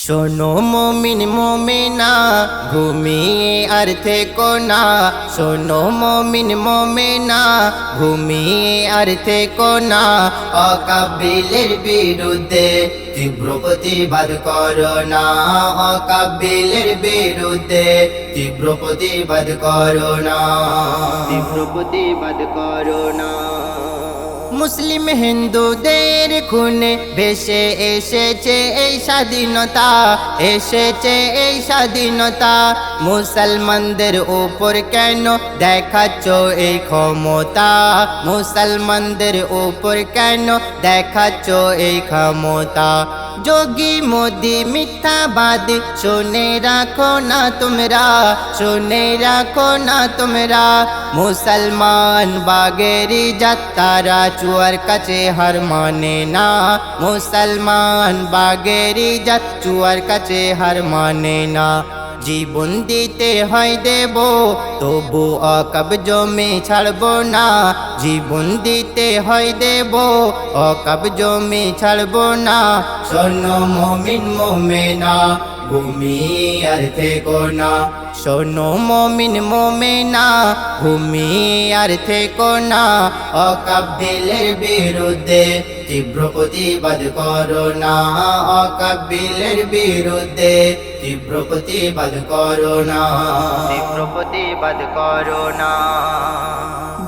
শোনো মুমিন মুমিনা ঘুমিয়ে আর থেকো না। শোনো মুমিন মুমিনা ঘুমিয়ে আর থেকো না। অকাবিলের বিরুদ্ধে তীব্র প্রতিবাদ করো না। অকাবিলের বিরুদ্ধে তীব্র প্রতিবাদ করো না। তীব্র প্রতিবাদ করো না। মুসলিম হিন্দুদের খুনে ভেসে এসেছে এই স্বাধীনতা, এসেছে এই স্বাধীনতা। মুসলমানদের উপর কেন দেখাচ্ছ এই ক্ষমতা? মুসলমানদের উপর কেন দেখাচ্ছ এই ক্ষমতা? যোগী মোদি মিথ্যাবাদী শুনে রাখো না তোমরা, শুনে রাখো না তোমরা। মুসলমান বাগেরি যাত্রা চুয়ার কাছে হার মানে না। মুসলমান বাগেরি জাত চুয়ার কাছে হার মানে না। জীবন দিতে হয় দেব তবু অকাব জমি ছাড়ব না। জীবন দিতে হয় দেব অকাব জমি ছাড়ব না। শোনো মুমিন মুমিনা ঘুমিয়ে আর থেকো না। শোনো মুমিন মুমিনা ঘুমিয়ে আর থেকো না। অকাবিলের বিরুদ্ধে তীব্র প্রতিবাদ করো না। অকাবিলের বিরুদ্ধে তীব্র প্রতিবাদ করো না। তীব্র প্রতিবাদ করো না।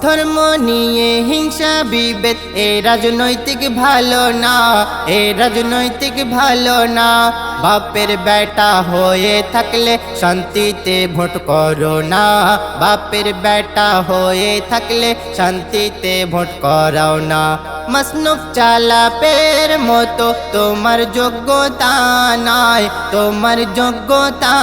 ধর্ম নিয়ে হিংসা বিভেদ এ রাজনৈতিক ভালো না, এ রাজনৈতিক ভালো না। বাপের বেটা হয়ে থাকলে শান্তিতে ভোট করো না। বাপের বেটা হয়ে থাকলে শান্তিতে ভোট করাও না। মসনুফ চালাপের মতো তোমার যোগ্যতা নয়, তোমার যোগ্যতা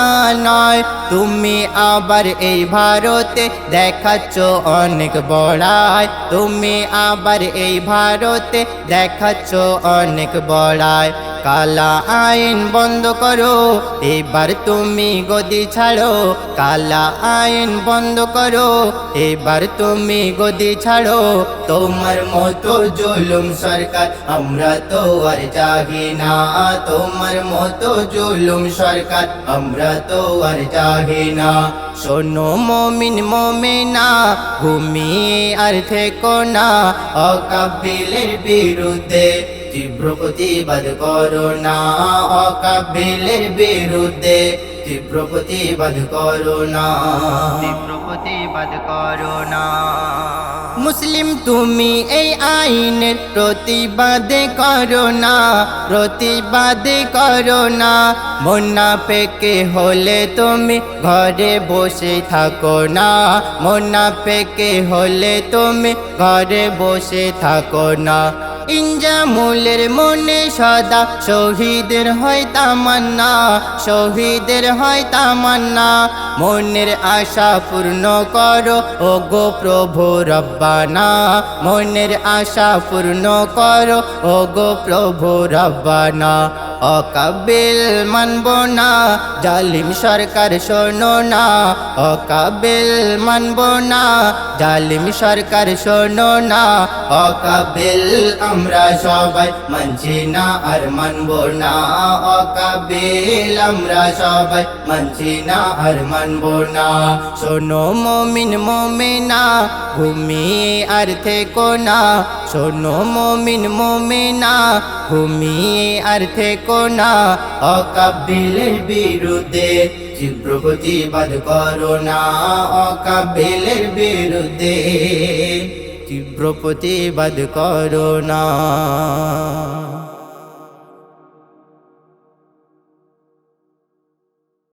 নয়। তুমি আবার এই ভারতে দেখাচ্ছ অনেক বড়াই। তুমি আবার এই ভারতে দেখাচ্ছ অনেক বড়াই। কালা আইন বন্ধ করো এবার তুমি গদি ছাড়ো। কালা আইন বন্ধ করো এবার তুমি গদি ছাড়ো। তোমার মতো জুলুম সরকার আমরা তো আর চাহি না। তোমার মতো জুলুম সরকার আমরা তো আর চাহি না। শোনো মুমিন মুমিনা ঘুমিয়ে আর থেকো না। অকাবিলের বিরুদ্ধে তীব্র প্রতিবাদ করো না। অকাবিলের বিরুদ্ধে তীব্র প্রতিবাদ করো না। তীব্র প্রতিবাদ করো না। মুসলিম তুমি এই আইনের প্রতিবাদ করো না, প্রতিবাদ করো না। মুনাফিক হলে তুমি ঘরে বসে থাকো না। মুনাফিক হলে তুমি ঘরে বসে থাকো না। ইনজামুলের মনে সদা শহীদের হয় তামান্না, শহীদের হয় তামান্না। মনের আশা পূর্ণ করো ও গো প্রভু রব্বানা। মনের আশা পূর্ণ করো ও গো প্রভু রব্বানা। অকাবিল মানব না জালিম সরকার শোনো না। অকাবিল মানব না জালিম সরকার শোনো না। অকাবিল আমরা সবাই মানছি না আর মানব না। অকাবিল আমরা সবাই মানছি না আর মানব না। শোনো মুমিন মুমিনা ঘুমিয়ে আর থেকো না। শোনো মুমিন মুমিনা ঘুমিয়ে আর থেকো না। অকাবিলের বিরুদ্ধে তীব্র প্রতিবাদ করো না। অকাবিলের বিরুদ্ধে তীব্র প্রতিবাদ করো না।